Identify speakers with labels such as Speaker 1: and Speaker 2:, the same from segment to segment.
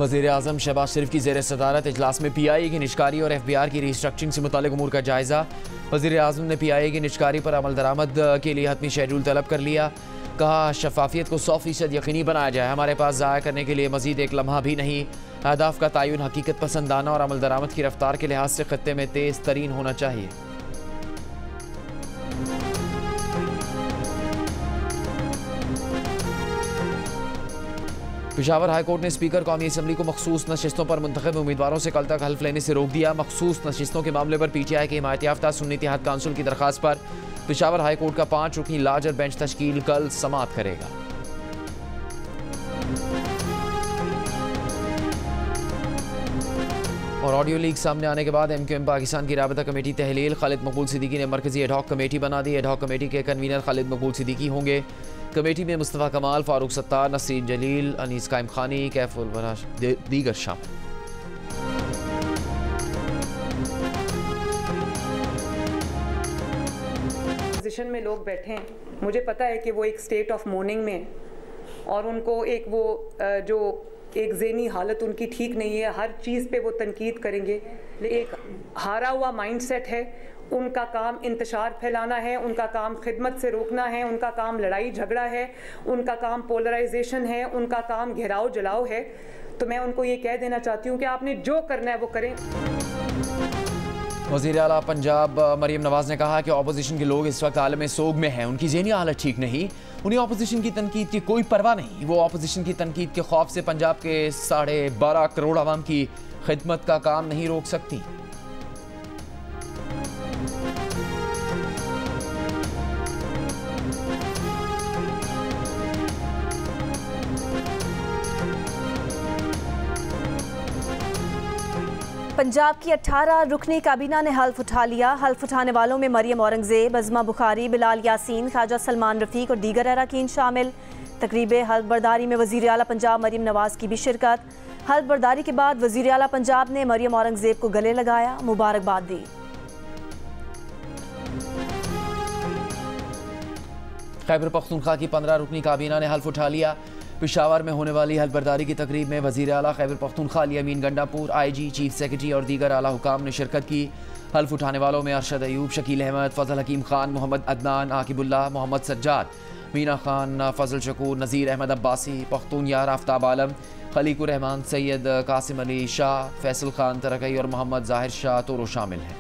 Speaker 1: वज़ीर-ए-आज़म शहबाज शरीफ की ज़ेर सदारत इजलास में PIA की निजकारी और FBR की रिस्ट्रक्चरिंग से मुताल्लिक़ उमूर का जायज़ा। वज़ीर-ए-आज़म ने PIA की निजकारी पर अमल दरामद के लिए हतमी शेड्यूल तलब कर लिया। कहा शफाफियत को 100% यकीनी बनाया जाए। हमारे पास ज़ाया करने के लिए मज़ीद एक लम्हा भी नहीं। अहदाफ का तयन हकीकत पसंदाना और अमल दरामद की रफ्तार के लिहाज से ख़त्ते में तेज़ तरीन होना चाहिए। पेशावर हाई कोर्ट ने स्पीकर कौमी असम्बली को मखसूस नशिस्तों पर मुंतखब उम्मीदवारों से कल तक हल्फ लेने से रोक दिया। मखसूस नशिस्तों के मामले पर PTI के हिमायत याफ्ता सुन्नी इत्तेहाद काउंसिल की दरख्वास्त पर पेशावर हाई कोर्ट का 5 रुकनी लार्जर बेंच तश्कील कल समाअत करेगा। और ऑडियो लीक सामने आने के बाद MQM पाकिस्तान की राबता कमेटी तहलील। खालिद मकबूल सिद्दीकी ने मरकजी एडहॉक कमेटी बना दी। एडहॉक कमेटी के कन्वीनर खालिद मकबूल सिद्दीकी होंगे। कमेटी में मुस्तफ़ा कमाल, फारूक सत्तार, नसीर जलील, अनीस कायम खानी, कैफुल वराश दीगर शामिल।
Speaker 2: पोजीशन में लोग बैठे हैं, मुझे पता है कि वो एक स्टेट ऑफ मोर्निंग में और उनको एक वो जो एक ज़हनी हालत उनकी ठीक नहीं है, हर चीज़ पे वो तनकीद करेंगे। एक हारा हुआ माइंडसेट है। उनका काम इंतशार फैलाना है, उनका काम खिदमत से रोकना है, उनका काम लड़ाई झगड़ा है, उनका काम पोलराइजेशन है, उनका काम घेराव जलाओ है। तो मैं उनको ये कह देना चाहती हूँ कि आपने जो करना है वो करें।
Speaker 1: वज़ीर आला पंजाब मरीम नवाज ने कहा कि अपोजिशन के लोग इस वक्त आलम सोग में हैं, उनकी ज़हनी हालत ठीक नहीं, उन्हें अपोजिशन की तनकीद की कोई परवाह नहीं। वो अपोजिशन की तनकीद के खौफ से पंजाब के 12.5 करोड़ आवाम की खिदमत का काम नहीं रोक सकती।
Speaker 3: पंजाब की 18 रुकनी काबीना ने हल्फ उठा लिया। हल्फ उठाने वालों में मरियम औरंगजेब, अज़मा बुखारी, बिलाल यासीन, ख्वाजा सलमान रफ़ीक और दीगर अरकान शामिल। तकरीब हल्फ बर्दारी में वज़ीर आला पंजाब मरियम नवाज की भी शिरकत। हल्फ बर्दारी के बाद वज़ीर आला पंजाब ने मरियम औरंगजेब को गले लगाया, मुबारकबाद दी।
Speaker 1: खैबर पख्तूनख्वा की 15 रुकनी काबीना ने हल्फ उठा लिया। पेशावर में होने वाली हल्फ बर्दारी की तकरीब में वज़ीर आला खैबर पख्तूनख्वा अली अमीन गंडापुर, IG, चीफ सेक्रेटरी और दीगर आला हुकाम ने शिरकत की। हल्फ उठाने वालों में अरशद अयूब, शकील अहमद, फजल हकीम खान, मोहम्मद अदनान, आकिबुल्लाह, मोहम्मद सज्जाद, मीना खान, फजल शकूर, नज़ीर अहमद अब्बासी, पख्तून यार आफ्ताब आलम, खलीकुर रहमान, सैयद कासिम अली शाह, फैसल खान तरकई और मोहम्मद ज़ाहिर शाह तोरो शामिल हैं।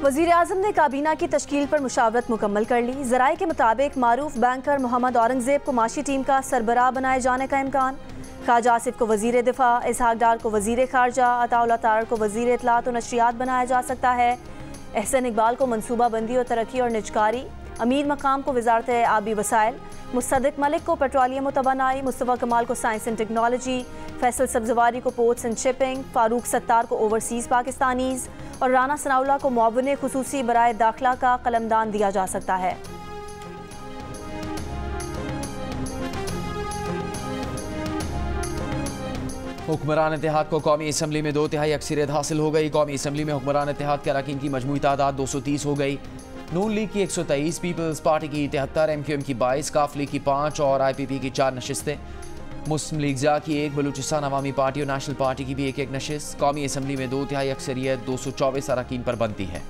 Speaker 3: वज़ीर आज़म ने काबीना की तश्कील पर मुशावरत मुकम्मल कर ली। ज़राए के मुताबिक मारूफ बैंकर मोहम्मद औरंगजेब को माशी टीम का सरबराह बनाए जाने का इम्कान। ख्वाजा आसिफ को वज़ीर दिफा, इसहाक डार को वज़ीर खारजा, अताउल्लाह तारड़ को वज़ीर इत्तलात और नशरियात बनाया जा सकता है। एहसन इकबाल को मनसूबा बंदी और तरक्की और निजकारी, अमीर मकाम को वजारत आबी वसाइल, मुस्तदिक मलिक को पेट्रोलियम और तवानाई, मुस्तफ़ा कमाल को science and technology, Faisal Sabzwari को ports and shipping, Farooq Sattar को ओवरसीज़ पाकिस्तानीज़ और राना सनाउल्लाह को मुआविन खुसूसी बराए दाखिला का कलमदान दिया जा सकता है।
Speaker 1: हुक्मरान इत्तेहाद को कौमी असम्बली में 2/3 अक्सरियत हासिल हो गई। कौमी असम्बली में हुक्मरान इत्तेहाद के अरकान की मजमूई तादाद 230 हो गई। नून लीग की 123, पीपल्स पार्टी की 73, MQM की 22, काफ लीग की 5 और IPP की 4 नशिस्तें, मुस्लिम लीग ज़ा की 1, बलूचिस्तान अवामी पार्टी और नेशनल पार्टी की भी 1-1 नशिस्त। कौमी असम्बली में 2/3 अक्सरियत 224 अरकान पर बनती है।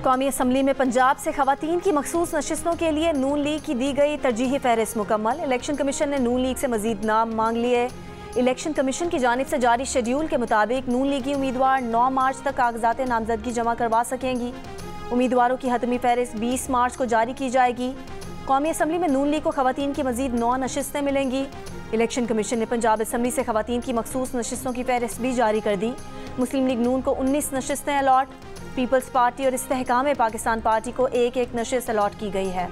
Speaker 3: कौमी असम्बली में पंजाब से खवातीन की मखसूस नशिस्तों के लिए नून लीग की दी गई तरजीही फहरिस्त मुकम्मल। इलेक्शन कमीशन ने नून लीग से मजीद नाम मांग लिए। इलेक्शन कमीशन की जानिब से जारी शेड्यूल के मुताबिक नून लीगी उम्मीदवार 9 मार्च तक कागजात नामजदगी जमा करवा सकेंगी। उम्मीदवारों की हतमी फहरिस्त 20 मार्च को जारी की जाएगी। कौमी असम्बली में नून लीग को खवातीन की मजीद 9 नशिस्तें मिलेंगी। इलेक्शन कमीशन ने पंजाब असम्बली से खवातीन की मखसूस नशिस्तों की फहरिस्त भी जारी कर दी। मुस्लिम लीग नून को 19 नशिस्तें अलॉट, पीपल्स पार्टी और इस्तेहकाम पाकिस्तान पार्टी को 1-1 नशिस्त अलॉट की गई है।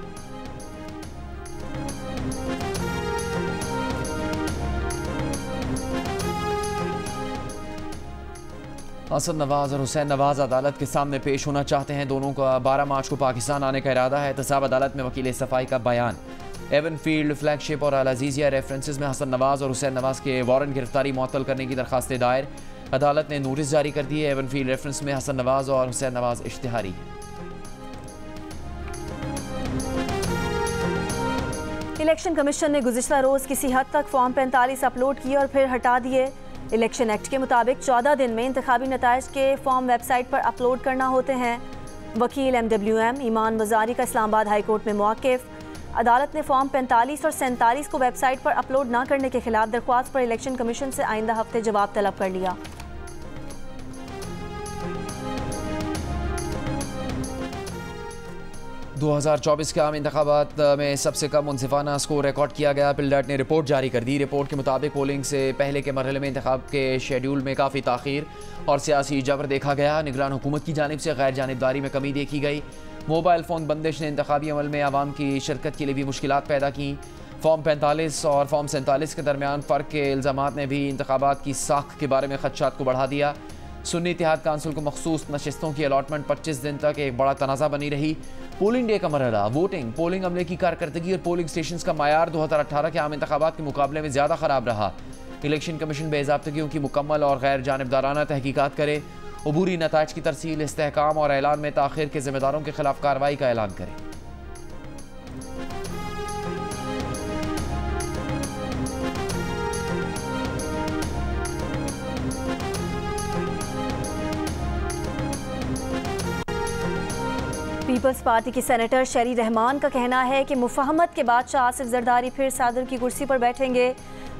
Speaker 1: हसन नवाज और हुसैन नवाज अदालत के सामने पेश होना चाहते हैं। दोनों का 12 मार्च को पाकिस्तान आने का इरादा है। एहतसाब अदालत में वकील सफाई का बयान। एवन फील्ड, फ्लैगशिप और अल अजीजिया रेफरेंसेस में हसन नवाज और हुसैन नवाज के वारंट गिरफ्तारी मुअत्तल करने की दरखास्तें दायर। अदालत ने नोटिस जारी कर दिए। एवनफील्ड रेफरेंस में हसन नवाज और हुसैन नवाज इश्तिहारी है।
Speaker 3: इलेक्शन कमीशन ने गुज़िश्ता रोज़ किसी हद तक फॉर्म 45 अपलोड किए और फिर हटा दिए। इलेक्शन एक्ट के मुताबिक 14 दिन में इंतखाबी नताइज के फॉर्म वेबसाइट पर अपलोड करना होते हैं। वकील MWM ईमान वजारी का इस्लामाबाद हाई कोर्ट में मौक़िफ़। अदालत ने फॉर्म 45 और 47 को वेबसाइट पर अपलोड न करने के खिलाफ दरख्वास्त पर इलेक्शन कमीशन से आइंदा हफ्ते जवाब तलब कर लिया।
Speaker 1: दो 2024 के आम इंतखाबात में सबसे कम मुनसिफाना स्कोर रिकॉर्ड किया गया। पिलडर्ट ने रिपोर्ट जारी कर दी। रिपोर्ट के मुताबिक पोलिंग से पहले के मरहले में इंतखाब के शेड्यूल में काफ़ी ताख़ीर और सियासी जबर देखा गया। निगरान हुकूमत की जानिब से गैर जानिबदारी में कमी देखी गई। मोबाइल फ़ोन बंदिश ने इंतखाबी अमल में आवाम की शिरकत के लिए भी मुश्किलात पैदा की। फॉर्म 45 और फॉर्म 47 के दरमियान फ़र्क के इल्ज़ामात ने भी इंतखाबात की साख के बारे में खदशात को बढ़ा दिया। सुन्नी इत्तेहाद काउंसिल को मखसूस नशिस्तों की अलॉटमेंट 25 दिन तक एक बड़ा तनाज़ा बनी रही। पोलिंग डे का मरहला, वोटिंग, पोलिंग अमले की कारकर्दगी और पोलिंग स्टेशन का मायार 2018 के आम इंतखाबात के मुकाबले में ज़्यादा ख़राब रहा। इलेक्शन कमीशन बेज़ाब्तगियों की मुकम्मल और गैर जानिबदाराना तहकीकात करे। अबूरी नताइज की तरसील, इस्तेहकाम और ऐलान में ताख़ीर के ज़िम्मेदारों के खिलाफ कार्रवाई का ऐलान करे।
Speaker 3: पीपल्स पार्टी की सेनेटर शेरी रहमान का कहना है कि मुफाहमत के बाद शाह आसिफ जरदारी फिर सदर की कुर्सी पर बैठेंगे।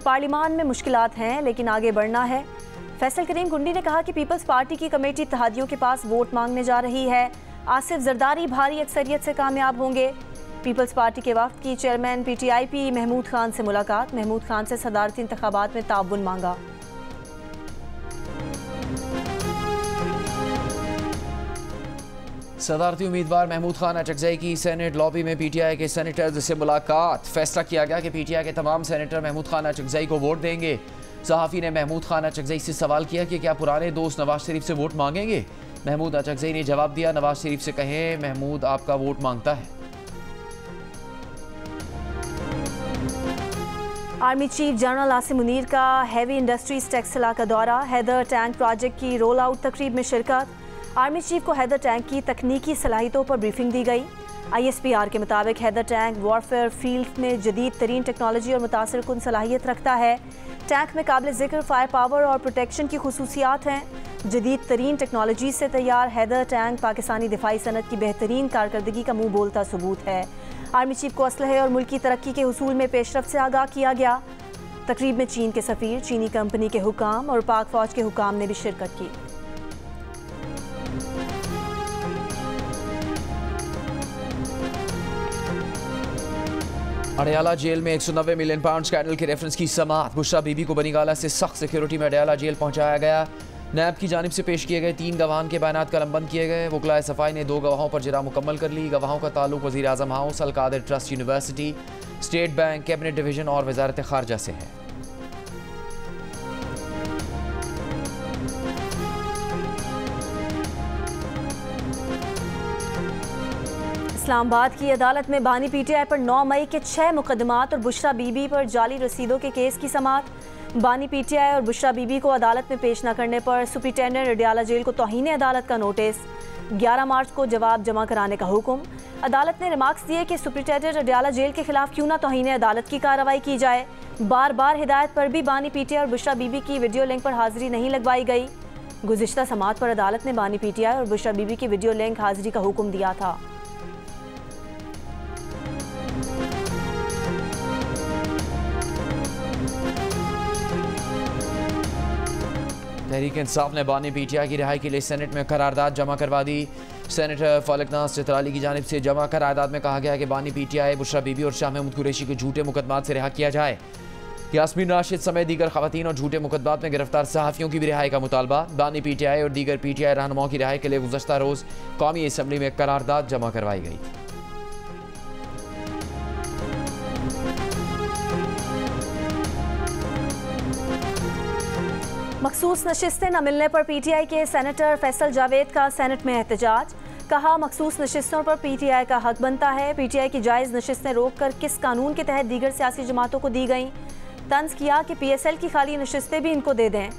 Speaker 3: पार्लिमान में मुश्किलात हैं लेकिन आगे बढ़ना है। फैसल करीम गुंडी ने कहा कि पीपल्स पार्टी की कमेटी इत्तेहादियों के पास वोट मांगने जा रही है। आसिफ जरदारी भारी अक्सरियत से कामयाब होंगे। पीपल्स पार्टी के वफ्द की चेयरमैन PTIP महमूद खान से मुलाकात। महमूद खान से सदारती इंतखाबात में ताउन मांगा।
Speaker 1: सदारती उम्मीदवार महमूद खान अचकजई की सेनेट लॉबी में PTI के सेनेटर्स से मुलाकात। फैसला किया गया कि PTI के तमाम सेनेटर महमूद खान अचकजई को वोट देंगे। सहाफ़ी ने महमूद खान अचकजई से सवाल किया कि क्या पुराने दोस्त नवाज शरीफ से वोट मांगेंगे। महमूद अचकजई ने जवाब दिया, नवाज शरीफ से कहें महमूद आपका वोट मांगता है।
Speaker 3: Army chief general Asim Munir का हैवी इंडस्ट्रीज टेक्सला का दौरा। हैदर टैंक प्रोजेक्ट की रोल आउट तकरीब में शिरकत। आर्मी चीफ को हैदर टैंक की तकनीकी सलाहियतों पर ब्रीफिंग दी गई। ISPR के मुताबिक हैदर टैंक वॉरफेयर फील्ड में जदीद तरीन टेक्नोलॉजी और मुतासर कुन सलाहियत रखता है। टैंक में काबिल ज़िक्र फायर पावर और प्रोटेक्शन की खुसूसियात हैं। जदीद तरीन टेक्नोलॉजी से तैयार हैदर टैंक पाकिस्तानी दिफाई सनत की बेहतरीन कारकर्दगी का मुँह बोलता सबूत है। आर्मी चीफ को असलहे और मुल्की तरक्की के हुसूल में पेशरफ से आगाह किया गया। तकरीब में चीन के सफ़ीर, चीनी कंपनी के हुकाम और पाक फ़ौज के हुकाम ने भी शिरकत की।
Speaker 1: अडयाला जेल में 190 मिलियन पाउंड स्कैंडल के रेफरेंस की समाअत। बुशरा बीबी को बनीगाला से सख्त सिक्योरिटी में अडयाला जेल पहुंचाया गया। नैब की जानिब से पेश किए गए 3 गवाहान के बयानात कलमबंद किए गए। वकलाए सफाई ने 2 गवाहों पर जरा मुकम्मल कर ली। गवाहों का ताल्लुक वज़ीर आज़म house, Al Qadir trust university, state bank, cabinet division और वजारत खारजा से है।
Speaker 3: इस्लामाबाद की अदालत में बानी PTI पर 9 मई के 6 मुकदमात और बुशरा बीबी पर जाली रसीदों के केस की समाअत। बानी PTI और बुशरा बीबी को अदालत में पेश न करने पर सुप्रिटेंडेंट अडयाला जेल को तौहीन अदालत का नोटिस। 11 मार्च को जवाब जमा कराने का हुक्म। अदालत ने रिमार्क्स दिए कि सुप्रिटेंडेंट अडयाला जेल के खिलाफ क्यों ना तौहीन अदालत की कार्रवाई की जाए। बार बार हिदायत पर भी बानी PTI और बुशरा बीबी की वीडियो लिंक पर हाजिरी नहीं लगवाई गई। गुज़िश्ता समाअत पर अदालत ने बानी PTI और बुशरा बीबी की वीडियो लिंक हाजिरी का हुक्म दिया था।
Speaker 1: तहरीक इंसाफ ने बानी PTI की रिहाई के लिए सेनेट में करारदाद जमा करवा दी। सेनेटर फालकनाज चित्राली की जानिब से जमा करारदाद में कहा गया कि बानी PTI, बुशरा बीबी और शाह महमूद कुरैशी को झूठे मुकदमात से रिहा किया जाए। यास्मीन राशिद समेत दीगर खवातीन और झूठे मुकदमात में गिरफ्तार सहाफ़ियों की भी रिहाई का मुतालबा। बानी PTI और दीगर PTI रहनुमाओं की रिहाई के लिए गुज़श्ता रोज़ कौमी असम्बली में करारदाद जमा करवाई गई थी।
Speaker 3: मखसूस नशिस्तें न मिलने पर PTI के सेनेटर फैसल जावेद का सेनेट में एहतजाज। कहा, मखसूस नशिस्तों पर PTI का हक बनता है। PTI की जायज़ नशिस्तें रोक कर किस कानून के तहत दीगर सियासी जमातों को दी गईं। तंज किया कि PSL की खाली नशिस्तें भी इनको दे दें।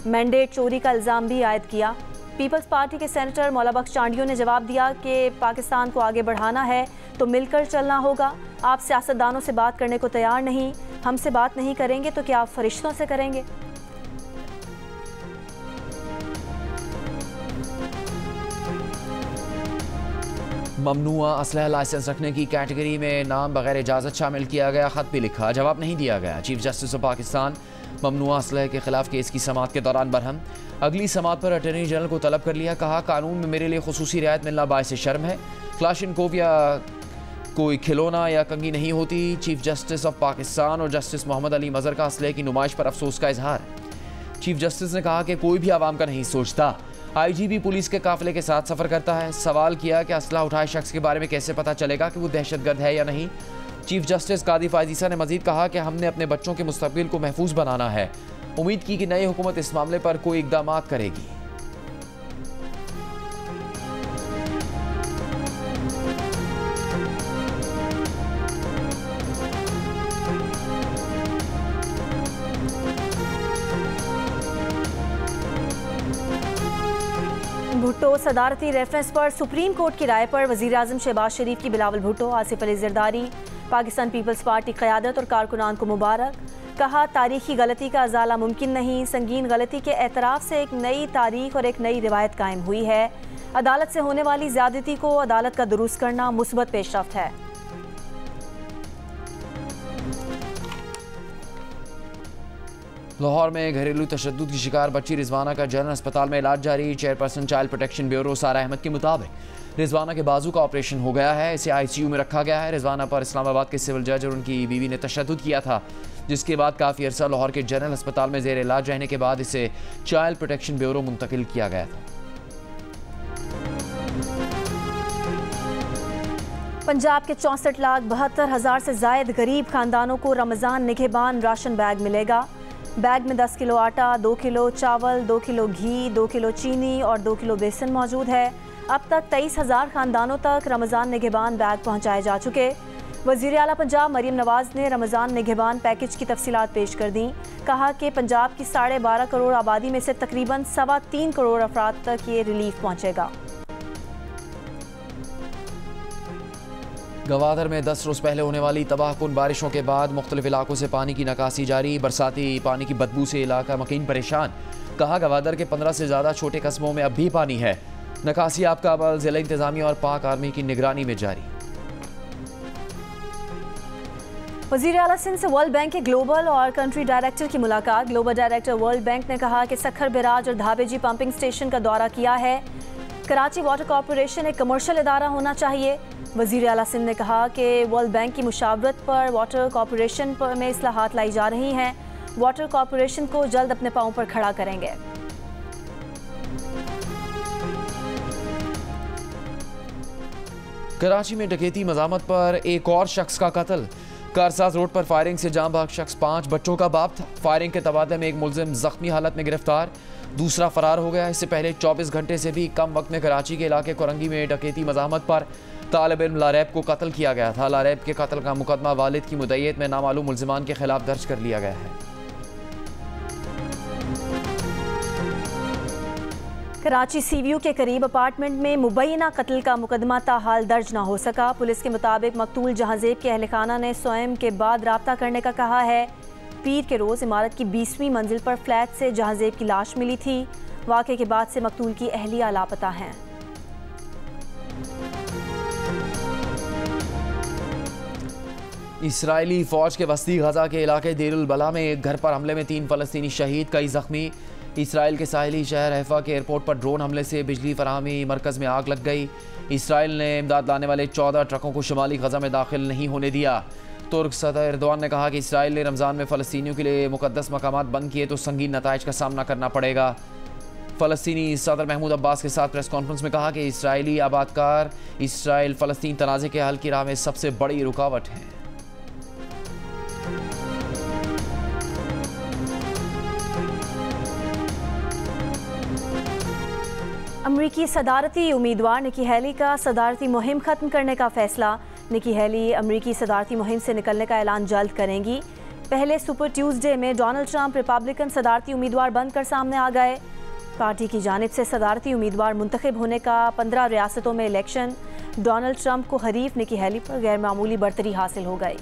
Speaker 3: मैंडेट चोरी का इल्ज़ाम भी आयद किया। पीपल्स पार्टी के सेनेटर मौला बख्श चांडियों ने जवाब दिया कि पाकिस्तान को आगे बढ़ाना है तो मिलकर चलना होगा। आप सियासतदानों से बात करने को तैयार नहीं, हमसे बात नहीं करेंगे तो क्या आप फरिश्तों से करेंगे?
Speaker 1: ममनुआ असलहा लाइसेंस रखने की कैटेगरी में नाम बगैर इजाज़त शामिल किया गया, ख़त भी लिखा, जवाब नहीं दिया गया। चीफ जस्टिस ऑफ पाकिस्तान ममनुआ असलहे के खिलाफ केस की समाअत के दौरान बरहम। अगली समाअत पर अटॉर्नी जनरल को तलब कर लिया, कहा कानून में मेरे लिए खुसूसी रियायत मिलना बायस शर्म है। क्लाशिनकोव या कोई खिलौना या कंगी नहीं होती। चीफ जस्टिस ऑफ पाकिस्तान और जस्टिस मोहम्मद अली मजहर का असलहे की नुमाइश पर अफसोस का इजहार। चीफ जस्टिस ने कहा कि कोई भी आवाम का नहीं सोचता। IGP पुलिस के काफिले के साथ सफ़र करता है। सवाल किया कि असला उठाए शख्स के बारे में कैसे पता चलेगा कि वो दहशतगर्द है या नहीं। चीफ जस्टिस कादी फायजीसा ने मजीद कहा कि हमने अपने बच्चों के मुस्तकबिल को महफूज बनाना है। उम्मीद की कि नई हुकूमत इस मामले पर कोई इकदाम करेगी।
Speaker 3: भुट्टो सदारती रेफरेंस पर सुप्रीम कोर्ट की राय पर वज़ीर आज़म शहबाज शरीफ की बिलावल भुट्टो, आसिफ अली जरदारी, पाकिस्तान पीपल्स पार्टी क़यादत और कारकुनान को मुबारक। कहा तारीखी गलती का अजाला मुमकिन नहीं, संगीन गलती के एतराफ़ से एक नई तारीख और एक नई रिवायत कायम हुई है। अदालत से होने वाली ज़्यादती को अदालत का दुरुस्त करना मुस्बत पेशरफ्त है।
Speaker 1: लाहौर में घरेलू तशद्दुद की शिकार बच्ची रिजवाना का जनरल अस्पताल में इलाज जारी। चेयरपर्सन चाइल्ड प्रोटेक्शन ब्यूरो सारा अहमद के मुताबिक रिजवाना के बाजू का ऑपरेशन हो गया है, इसे ICU में रखा गया है। रिजवाना पर इस्लामाबाद के सिविल जज और उनकी बीवी ने तशद्दुद किया था, जिसके बाद काफ़ी अरसा लाहौर के जनरल अस्पताल में जेर इलाज रहने के बाद इसे चाइल्ड प्रोटेक्शन ब्यूरो मुंतकिल किया गया था।
Speaker 3: पंजाब के 64,72,000 से जायद गरीब खानदानों को रमज़ान निगहबान राशन बैग मिलेगा। बैग में 10 किलो आटा, 2 किलो चावल, 2 किलो घी, 2 किलो चीनी और 2 किलो बेसन मौजूद है। अब तक 23,000 खानदानों तक रमज़ान निगहबान बैग पहुँचाए जा चुके। वज़ीर आला पंजाब मरीम नवाज़ ने रमज़ान निगहबान पैकेज की तफसीलात पेश कर दी। कहा कि पंजाब की 12.5 करोड़ आबादी में से तकरीबन 3.25 करोड़ अफराद तक ये रिलीफ पहुँचेगा।
Speaker 1: गवादर में 10 रोज़ पहले होने वाली तबाहकुन बारिशों के बाद मुख्तलिफ इलाकों से पानी की निकासी जारी। बरसाती पानी की बदबू से इलाका मकीन परेशान। कहा गवादर के 15 से ज़्यादा छोटे कस्बों में अब भी पानी है। निकासी आपका अमल ज़िला इंतज़ामिया और पाक आर्मी की निगरानी में जारी।
Speaker 3: वज़ीर आला सिंध से वर्ल्ड बैंक के ग्लोबल और कंट्री डायरेक्टर की मुलाकात। ग्लोबल डायरेक्टर वर्ल्ड बैंक ने कहा कि सखर बैराज और धाबेजी पंपिंग स्टेशन का दौरा किया है। कराची वाटर कॉरपोरेशन एक कमर्शियल इदारा होना चाहिए। वज़ीर आला सिंध ने कहा कि वर्ल्ड बैंक की मुशावरत पर वाटर कॉरपोरेशन में इस्लाहात लाई जा रही हैं। वाटर कॉरपोरेशन को जल्द अपने पांव पर खड़ा करेंगे।
Speaker 1: कराची में डकैती मज़ामत पर एक और शख्स का कत्ल। कारसाज रोड पर फायरिंग से जाँ भाग शख्स 5 बच्चों का बाप था। फायरिंग के तबादले में एक मुलजिम जख्मी हालत में गिरफ्तार, दूसरा फरार हो गया। इससे पहले 24 घंटे से भी कम वक्त में कराची के इलाके कोरंगी में डकैती मज़ामत पर तालिब इल्म लारैब को कत्ल किया गया था। लारैब के कत्ल का मुकदमा वालिद की मुद्दईयत में नामालूम मुलजिमान के खिलाफ दर्ज कर लिया गया है।
Speaker 3: कराची सीव्यू के करीब अपार्टमेंट में मुबैना कत्ल का मुकदमा ताहाल दर्ज न हो सका। पुलिस के मुताबिक मकतूल जहांजेब के अहल खाना ने स्वयं के बाद राब्ता करने का कहा है। पीर के रोज़ इमारत की 20वीं मंजिल पर फ्लैट से जहांजेब की लाश मिली थी। वाक़े के बाद से मकतूल की अहलिया लापता हैं।
Speaker 1: इसराइली फ़ौज के वस्ती गजा के इलाके देरुल बला में एक घर पर हमले में 3 फ़लस्तीनी शहीद, कई ज़ख्मी। इसराइल के साहिली शहर हैफा के एयरपोर्ट पर ड्रोन हमले से बिजली फराहमी मरकज़ में आग लग गई। इसराइल ने इमदाद लाने वाले 14 ट्रकों को शुमाली गजा में दाखिल नहीं होने दिया। तुर्क सदर एर्दोआन ने कहा कि इसराइल ने रमज़ान में फ़लस्तीनियों के लिए मुक़द्दस मकामात बंद किए तो संगीन नताइज का सामना करना पड़ेगा। फ़लस्तीनी सदर महमूद अब्बास के साथ प्रेस कॉन्फ्रेंस में कहा कि इसराइली आबादकार इसराइल फ़लस्तीन तनाज़े के हल की राह में सबसे बड़ी रुकावट है।
Speaker 3: अमरीकी सदारती उम्मीदवार निकी हेली का सदारती मुहिम ख़त्म करने का फ़ैसला। निकी हेली अमरीकी सदारती मुहिम से निकलने का ऐलान जल्द करेंगी। पहले सुपर ट्यूसडे में डोनाल्ड ट्रंप रिपब्लिकन सदारती उम्मीदवार बनकर सामने आ गए। पार्टी की जानिब से सदारती उम्मीदवार मुंतखब होने का 15 रियासतों में इलेक्शन। डोनाल्ड ट्रंप को हरीफ निकी हेली पर गैर मामूली बढ़तरी हासिल हो गई।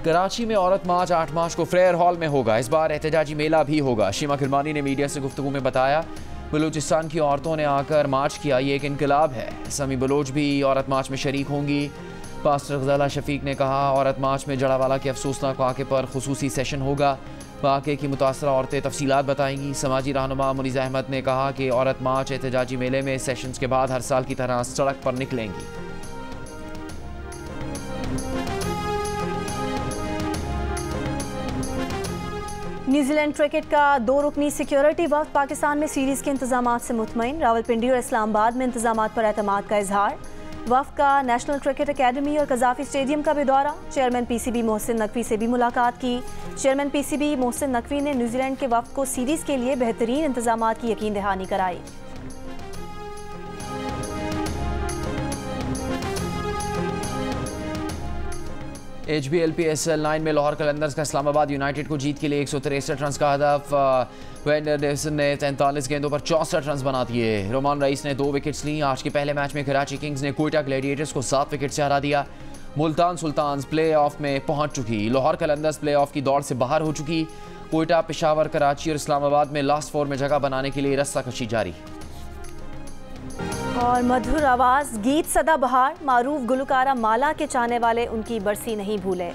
Speaker 1: कराची में औरत मार्च 8 मार्च को फ्रेयर हॉल में होगा। इस बार एहतजाजी मेला भी होगा। शीमा किरमानी ने मीडिया से गुफ्तगू में बताया, बलूचिस्तान की औरतों ने आकर मार्च किया, ये एक इनकलाब है। समी बलोच भी औरत मार्च में शरीक होंगी। पास्टर गज़ाला शफीक ने कहा, औरत मार्च में जड़ावाला के अफसोसनाक वाक़े पर खुसूसी सेशन होगा। वाक़े की मुतासरा औरतें तफसीलात बताएंगी। समाजी रहनुमा मुनीज़ अहमद ने कहा कि औरत मार्च एहतजाजी मेले में सेशंस के बाद हर साल की तरह सड़क पर निकलेंगी।
Speaker 3: न्यूजीलैंड क्रिकेट का 2 रुकनी सिक्योरिटी वफ्द पाकिस्तान में सीरीज़ के इंतजाम से मुतमईन। रावलपिंडी और इस्लामाबाद में इंतजाम पर एतमाद का इजहार। वफ्द का नेशनल क्रिकेट अकेडमी और कज़ाफ़ी स्टेडियम का भी दौरा। चेयरमैन PCB मोहसिन नकवी से भी मुलाकात की। चेयरमैन PCB मोहसिन नकवी ने न्यूजीलैंड के वफ्द को सीरीज़ के लिए बेहतरीन इंतजाम की यकीन दहानी कराई।
Speaker 1: HBL PSL 9 में लाहौर कलंदर्स का इस्लामाबाद यूनाइटेड को जीत के लिए 163 रन का हदफ। वेंडर डेविसन ने 43 गेंदों पर 64 रन बना दिए। रोमान रईस ने 2 विकेट्स ली। आज के पहले मैच में कराची किंग्स ने कोयटा ग्लैडिएटर्स को 7 विकेट से हरा दिया। मुल्तान सुल्तान्स प्ले ऑफ में पहुंच चुकी। लाहौर कलंदर्स प्ले ऑफ की दौड़ से बाहर हो चुकी। कोयटा, पेशावर, कराची और इस्लामाबाद में लास्ट 4 में जगह बनाने के लिए रस्साकशी जारी।
Speaker 3: और मधुर आवाज़ गीत सदा बहार, मारूफ गुलकारा माला के चाहने वाले उनकी बरसी नहीं भूले।